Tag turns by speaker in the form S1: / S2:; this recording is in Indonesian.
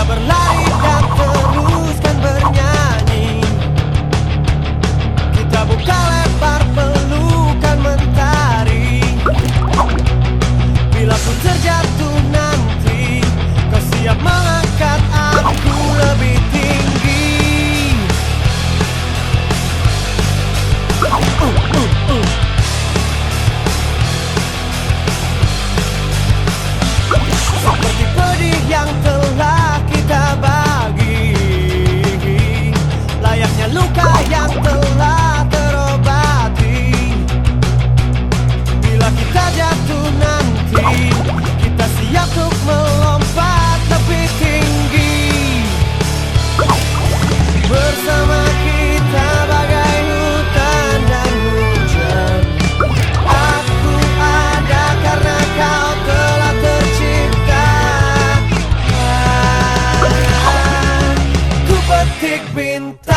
S1: berlari dan teruskan bernyanyi. Kita buka lebar pelukan mentari. Bila ku terjatuh nanti, kau siap mengangkat aku lebih tinggi. Seperti pedih yang telah kita bagi, layaknya luka yang telah terobati. Bila kita jatuh nanti, kita siap untuk melompat lebih tinggi. Bersama kita bagai hutan dan hujan. Aku ada karena kau telah tercipta. Ku petik bintang.